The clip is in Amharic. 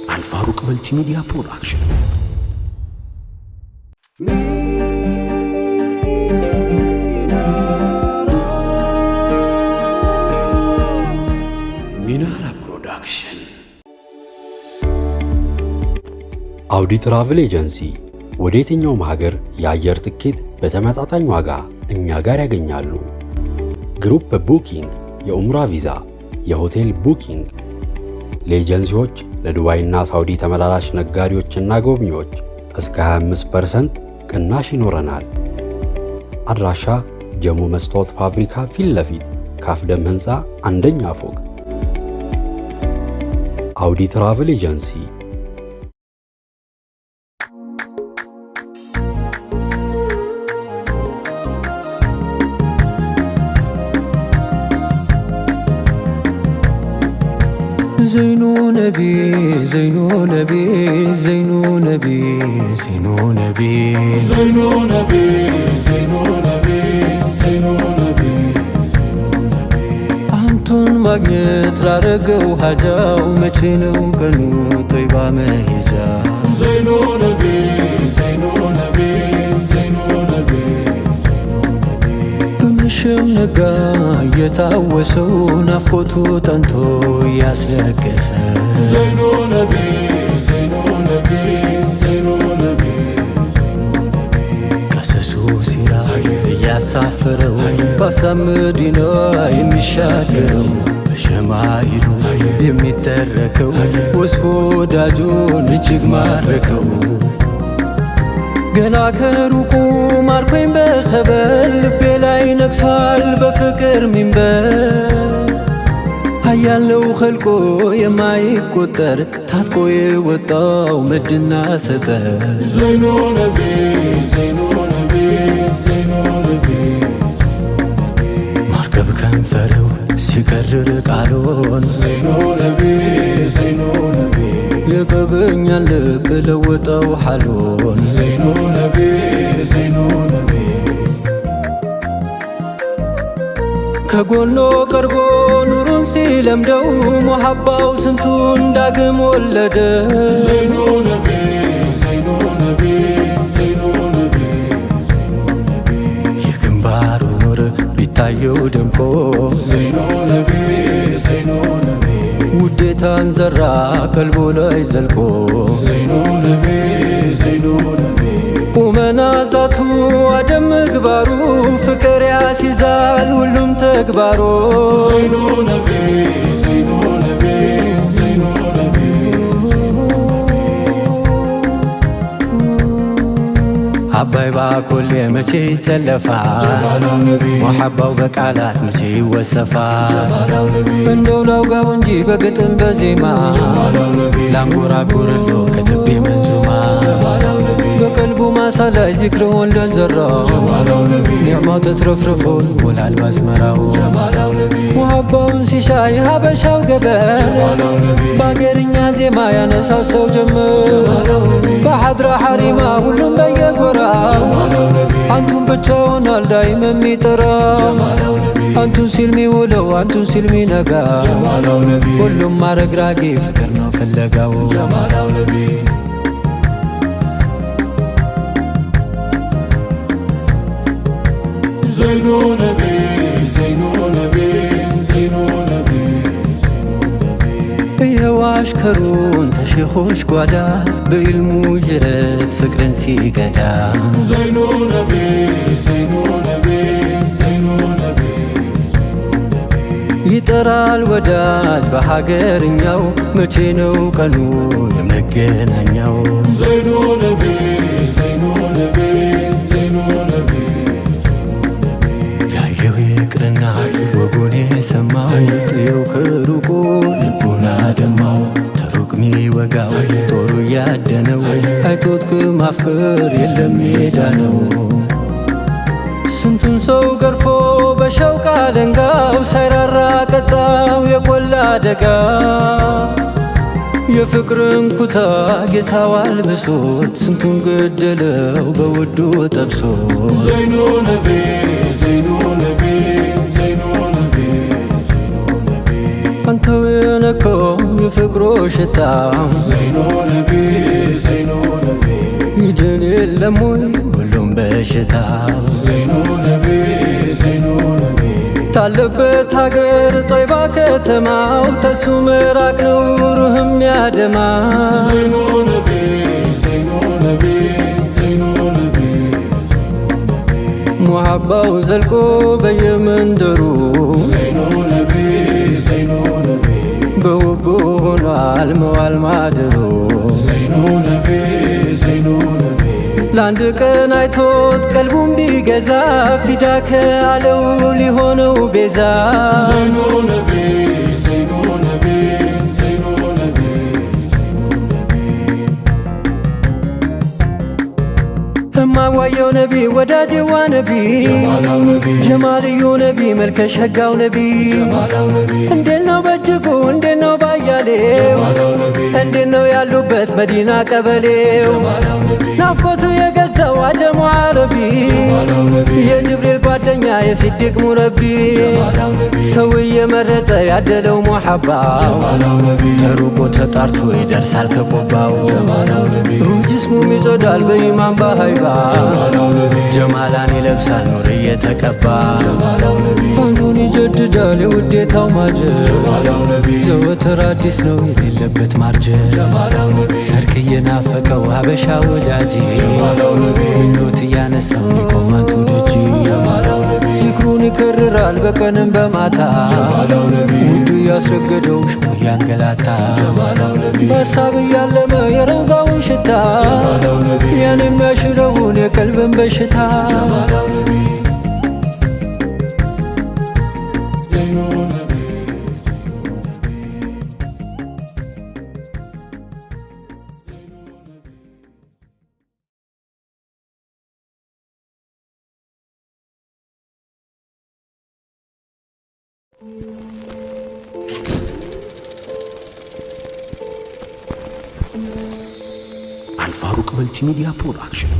الفاروق ملتي ميديا برودكشن. ሚናራ ፕሮዳክሽን። አውዲ ትራቭል ኤጀንሲ ወደ የትኛውም ሀገር የአየር ትኬት በተመጣጣኝ ዋጋ እኛ ጋር ያገኛሉ። ግሩፕ ቡኪንግ፣ የኡምራ ቪዛ፣ የሆቴል ቡኪንግ ለኤጀንሲዎች ለዱባይና ሳውዲ ተመላላሽ ነጋዴዎችና ጎብኚዎች እስከ 25% ቅናሽ ይኖረናል። አድራሻ ጀሞ መስታወት ፋብሪካ ፊት ለፊት ካፍደም ህንፃ አንደኛ ፎቅ። አውዲ ትራቭል ኤጀንሲ። زينو نبي زينو نبي زينو نبي زينو نبي زينو نبي زينو نبي زينو نبي زينو نبي أنتون ماجنت رارقو حاجاو مچينو كنو طيبا مهجا زينو نبي زينو نبي زينو نبي زينو نبي بمشم نقا يتعوسو نفقوتو تنتو ያስለቀሰ ዘይኑ ነቢ ዘይኑ ነቢ ዘይኑ ነቢ ዘይኑ ነቢ ቀሰሱ ሲራ ያሳፈረው ባሳምዲና የሚሻገረው በሸማይሉ የሚተረከው ወስፎ ወዳጁን እጅግ ማረከው ገና ከሩቁ ማርኮኝ በኸበር ልቤ ላይ ነግሷል በፍቅር ሚንበር ያለው ኸልቆ የማይቆጠር ታጥቆ የወጣው መድና ሰጠ ዘይኑ ነቢ ዘይኑ ነቢ ዘይኑ ነቢ ማርከብ ከንፈረው ሲከርር ቃሎን ዘይኑ ነቢ ዘይኑ ነቢ የቀበኛል ልብ ለወጣው ሓሎን ዘይኑ ነቢ ዘይኑ ነቢ ከጎኖ ቀርቦ ኑሩን ሲለምደው ሙሐባው ስንቱን ዳግም ወለደ ዘይኑ ነቢ ዘይኑ ነቢ ዘይኑ ነቢ ዘይኑ ነቢ የግንባሩ ኑር ቢታየው ደምቆ ዘይኑ ነቢ ዘይኑ ነቢ ውዴታን ዘራ ቀልቦ ላይ ዘልቆ ዘይኑ ነቢ ዘይኑ ነቢ ቁመና ዛቱ አደም ምግባሩ ፍቅር ያሲዛል ሁሉም ተግባሩ ዘይኑ ነቢ ዘይኑ ነቢ ዘይኑ ነቢ አባይ ባኮሌ መቼ ይጨለፋል ሙሐባው በቃላት መቼ ይወሰፋል እንደው ላውጋው እንጂ በግጥም በዜማ ላንጎራጉርሎ ከትቤ መንዙማ በቀልቡ ማሳ ላይ ዚክርውን ለዘራው ኒዕማው ተትረፍርፎ ይሞላል ማዝመራው ሙሐባውን ሲሻይ ሀበሻው ገበር በአገርኛ ዜማ ያነሳው ሰው ጀመር በሐድራ ሐሪማ ሁሉም በየጎራው አንቱን ብቻውን አልዳይም የሚጠራ አንቱን ሲል ሚውለው አንቱን ሲል ሚነጋ ሁሉም አረግራጊ ፍቅር ነው ፍለጋው ዘይኑ ነቢ ዘይኑ ነቢ ዘይኑ ነቢ የዋሽከሩን ተሼኾች ጓዳ በኢልሙ ጅረት ፍቅርን ሲገዳ ዘይኑ ነቢ ዘይኑ ነቢ ዘይኑ ነቢ ይጠራል ወዳጅ በሀገርኛው መቼ ነው ቀኑ የመገናኛው ዘይኑ ነቢ ዘይኑ ነቢ ዘይኑ ነቢ ይቅርና ወጉን የሰማው ጥየው ከሩቁ ልቡን አደማው ተሩቅ ሚወጋው ጦሩ ያደነው አይቶት ከማፍቀር የለም ሜዳ ነው ስንቱን ሰው ገርፎ በሸውቃ አለንጋው ሳይራራ ቀጣው የቆላ አደጋ የፍቅርን ኩታ ጌታው አልብሶት ስንቱን ገደለው በውዱ ጠብሶ ዘይኑ ነቢ ዘይኑ ነቢ በፍቅሮ ሽታ ዘይኖ ነቢ ዘይኖ ነቢ ይድን የለም ወይ ሁሉም በሽታ ዘይኖ ነቢ ዘይኖ ነቢ ታለበት ሀገር ጦይባ ከተማው ተሱ ምራቅ ነው ሩህም ያደማ ዘይኖ ነቢ ዘይኖ ነቢ ዘይኖ ነቢ ሙሐባው ዘልቆ በየመንደሩ ዘይኖ ነቢ ዘይኖ ነቢ በውቡ ሆኗል መዋል ማደሩ ዘይኖ ነቢ ዘይኖ ነቢ ለአንድ ቀን አይቶት ቀልቡም ቢገዛ ፊዳከ አለው ሊሆነው ቤዛ ዘይኖ ነቢ ዘይኖ ነቢ ዘይኖ ነቢ እማዋየው ነቢ ወዳጄዋ ነቢ ጀማልዩ ነቢ መልከሸጋው ነቢ እንዴት ነው በእጅጉ እንዴት ነው ባያሌው እንዴት ነው ያሉበት መዲና ቀበሌው ናፍቆቱ የገዛው አጀሙ አረቢ የጅብሪል ጓደኛ የሲዲቅ ሙረቢ ሰው እየመረጠ ያደለው ሙሐባው ተሩቆ ተጣርቶ ይደርሳል ከቆባው ሩህ ጅስሙም ይጸዳል በኢማን በሃይባ ጀማላን ይለብሳል ኑር እየተቀባ አንዱን ይጀድዳል የውዴታው ማጀብ ዘወትር አዲስ ነው የሌለበት ማርጀብ ሰርክ እየናፈቀው ሀበሻ ወዳጅ ምኞት እያነሳው ሊቆማንቱ ደጅ ዚክሩን ይከርራል በቀንም በማታ ውዱ ያስረገደው ሽሙ ያንገላታ በሀሳብ እያለመ የረውጋውን ሽታ ያን የሚያሽረውን የቀልብን በሽታ አልፋሩቅ መልቲሚዲያ ፕሮዳክሽን